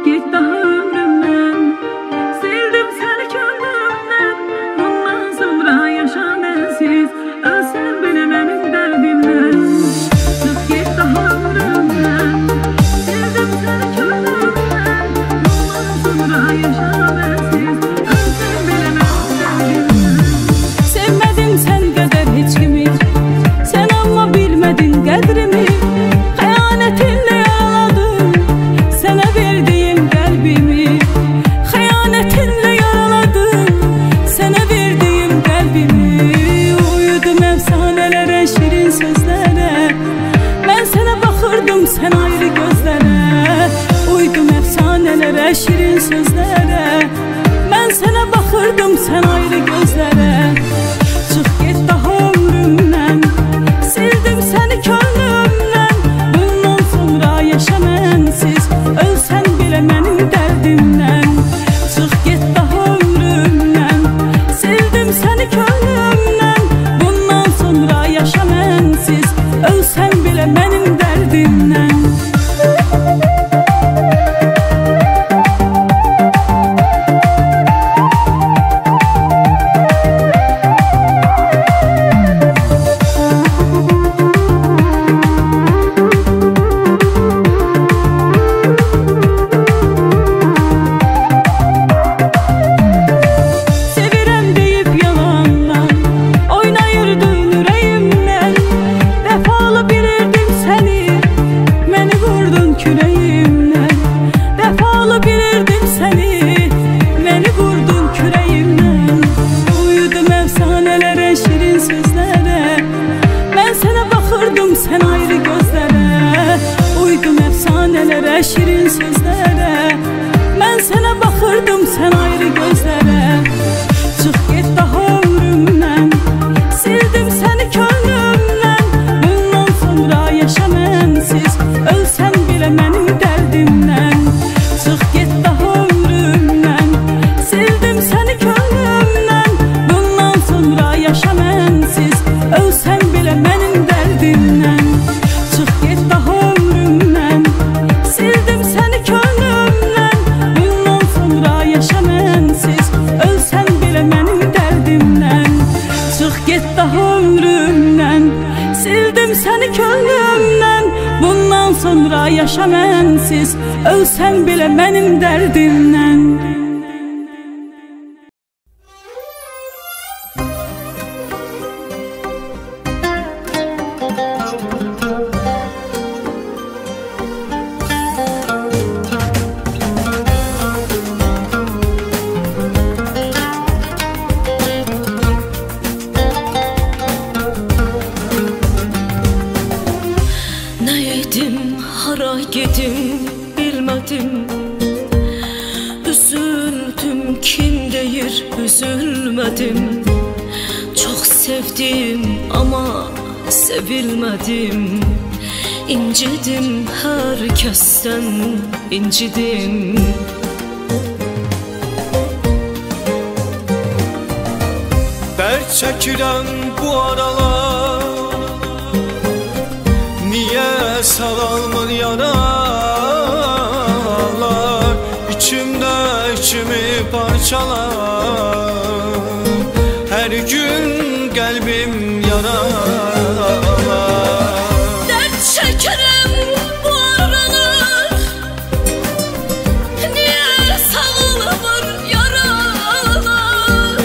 git daha ömrümden. Sildim seni gönlümden. Bundan sonra yaşa bensiz. Ölsem bile benim derdimden. Çık git daha ömrümden. Sildim seni gönlümden. Bundan sonra yaşa bensiz. Ölsem bile benim derdimden. Sevmedin sen kadar hiç kimi. Sen ama bilmedin kadrimi. Xəyanətinlə yaraladın sənə verdiyim qəlbimi. Xəyanətinlə yaraladın sənə verdiyim qəlbimi. Uyudum əfsanələrə, şirin sözlərə. Mən sənə baxırdım, sən ayrı gözlərə. Uydum əfsanələrə, şirin sözlərə. Mən sənə baxırdım, sən ayrı gözlərə. Çıx get daha ömrümdən. Sildim səni könlümdən. Bundan sonra yaşa mənsiz. Ölsən belə mənim dərdimdən. Çıx get daha ömrümdən. Sildim səni könlümdən. Bundan sonra yaşa mənsiz. Ölsən belə mənim dərdimdən. Sən ayrı gözlərə. Uydum əfsanələrə, şirin sözlərə. Mən sənə baxırdım, sən ayrı gözlərə. Çıx get daha ömrümdən. Sildim səni könlümdən. Bundan sonra yaşa mənsiz. Ölsən belə mənim dərdimdən. Çıx get daha ömrümdən. Sildim səni könlümdən. Bundan sonra yaşa mənsiz. Ölsən belə mənim dərdimdən. Çıx get daha ömrümdən. Sildim səni könlümdən. Bundan sonra yaşa mənsiz. Ölsən belə mənim dərdimdən. Çıx get daha ömrümdən. Sildim səni könlümdən. Bundan sonra yaşa mənsiz. Ölsən belə mənim dərdimdən. Hara gedim bilmədim. Üzüldüm, kim deyir üzülmədim. Çox sevdim ama sevilmədim. İncidim, hər kəsdən incidim. Dərd çəkirəm bu aralar. Niye saralmır yaralar? İçimdə içimi parçalar. Hər gün qəlbim yaralar. Dərd çəkirəm bu aralar. Niyə saralmır yaralar?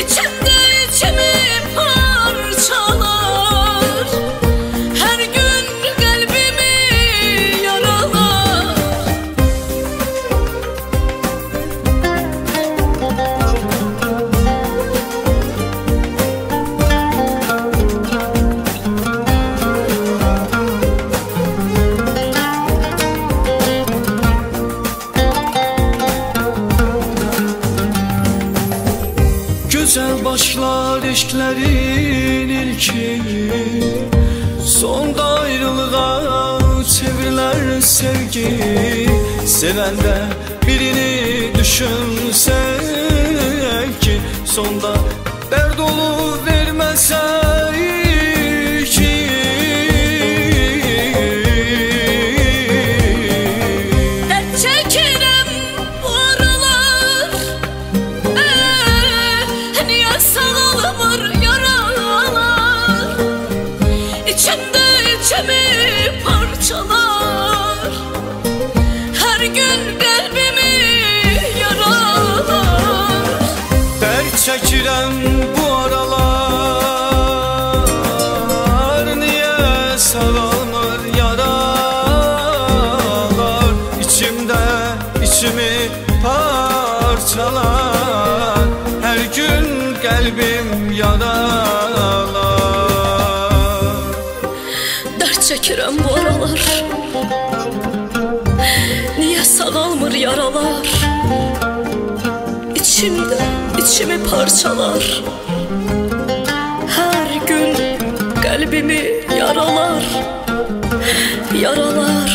İçimdə içimi parçalar. Her gün kalbimi yaralar. Güzel başlar eşklerin ilki. Sonda ayrılığa çevriler sevgi. Sevende birini düşünsek ki. Sonda dert olu vermesek ki. Dert çek çəkirəm bu aralar. Niyə sağalmır yaralar, İçimdə içimi parçalar, hər gün qəlbim yaralar. Dərd çəkirəm bu aralar, niyə sağalmır yaralar, İçimdə içimi parçalar, hər gün qəlbimi yaralar, yaralar.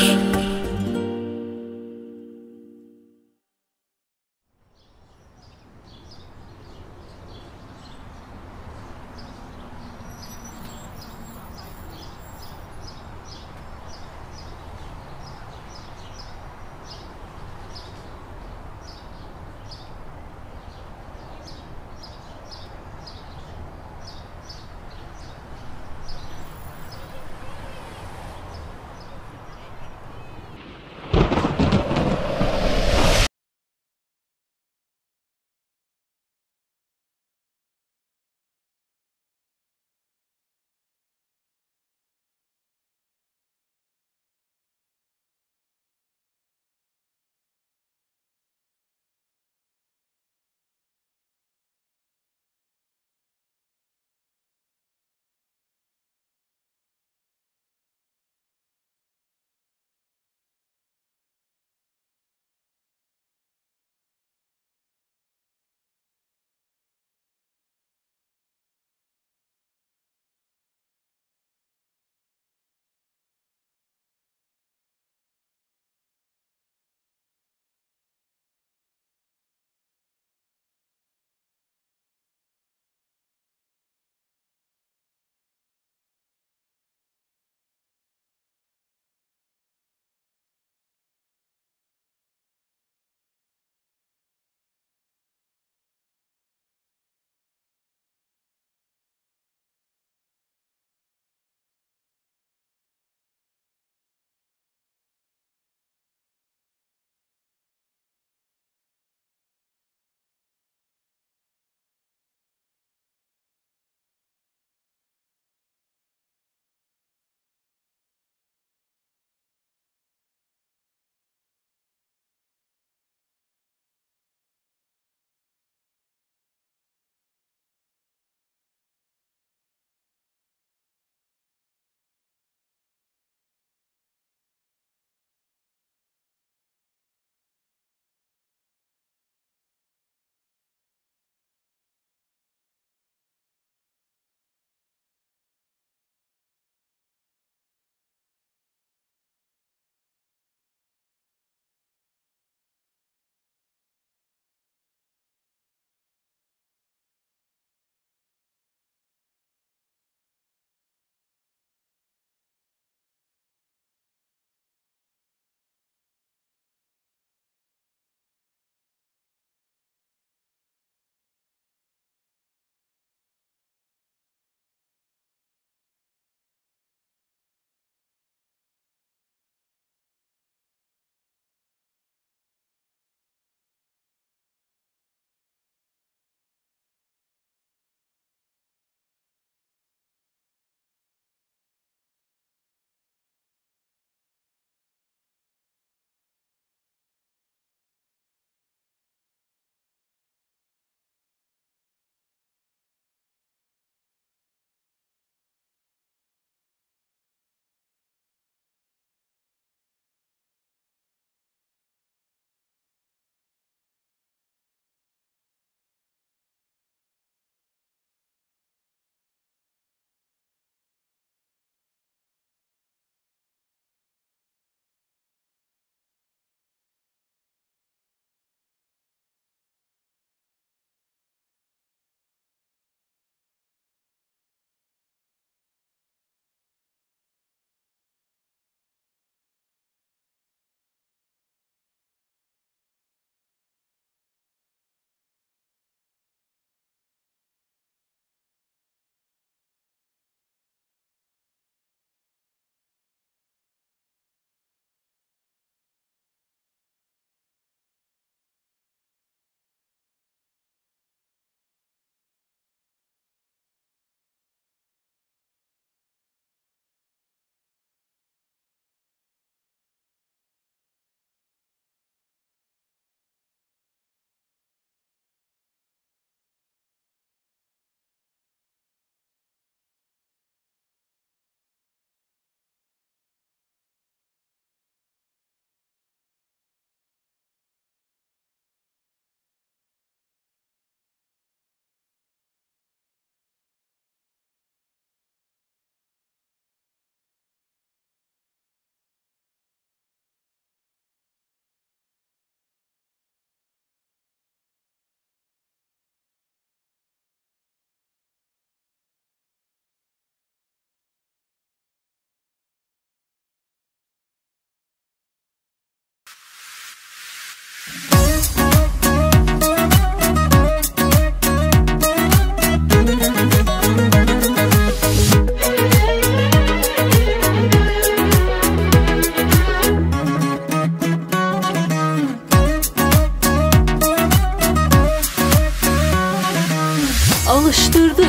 Alışdırdı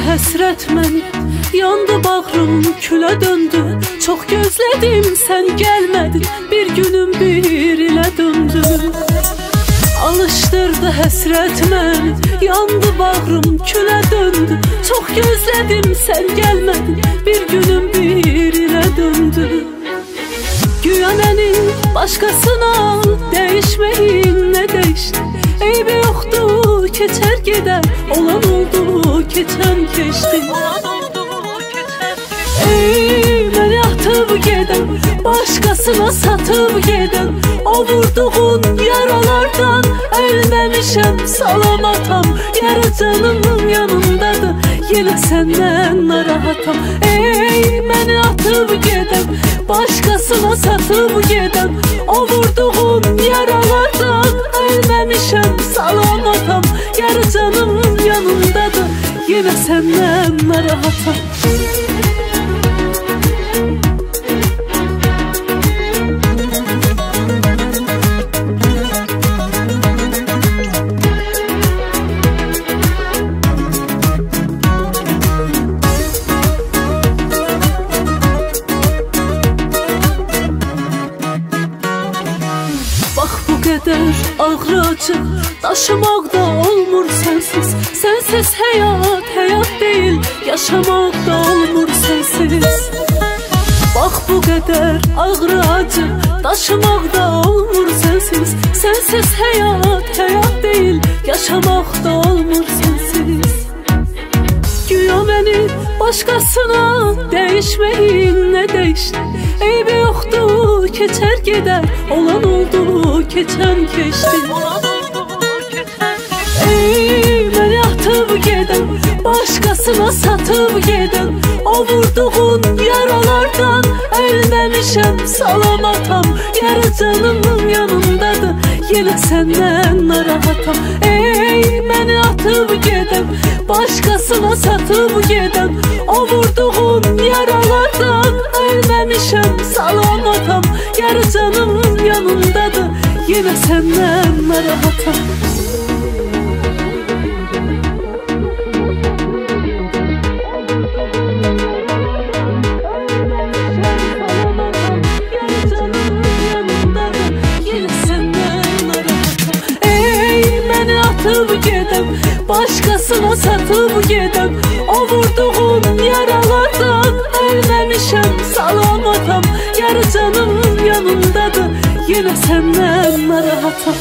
həsrət məni, yandı bağrım, külə döndü. Çox gözlədim, sən gəlmədin, bir günüm bir ilə döndü. Alışdırdı həsrət məni, yandı bağrım, külə döndü. Çox gözlədim, sən gəlmədin, bir günüm bir ilə döndü. Güya məni başqasına dəyişməyin, nə dəyişdi? Eybi yoxdur, keçər gedər, olan oldu, keçən keçdi. Ey, məni atıb gedən, başqasına satıb gedən, o vurduğun yaralardan ölməmişəm, salamatam. Yara canımın yanındadır, yenə səndən narahatam. Ey, məni atıb gedən, başqasına satıb gedən, o vurduğun yaralardan ölməmişəm, salamatam. Yara canımın yanındadır, yenə səndən narahatam. Qədər ağrı acı daşımaq da olmur sənsiz. Sənsiz həyat, həyat deyil, yaşamaq da olmur sənsiz. Bax bu qədər ağrı acı daşımaq da olmur sənsiz. Sənsiz həyat, həyat deyil, yaşamaq da olmur sənsiz. Güya məni başqasına dəyişməyin, nə dəyişdi? Eybi yoxdur, keçər gedər, olan oldu, keçən keçdi. Ey, məni atıb gedən, başqasına satıb gedən, o vurduğun yaralardan ölməmişəm, salamatam. Yara canımın yanındadır, yenə səndən narahatam. Ey, məni atıb gedən, başqasına satıb gedən, o vurduğun yaralardan ölməmişəm, salamatam. Yara canımın yanındadır, yenə səndən narahatam. Gedən, başqasına satıb gedən, o vurduğun yaralardan ölməmişəm, salamatam. Yara canımın yanındadır, yenə səndən narahatam.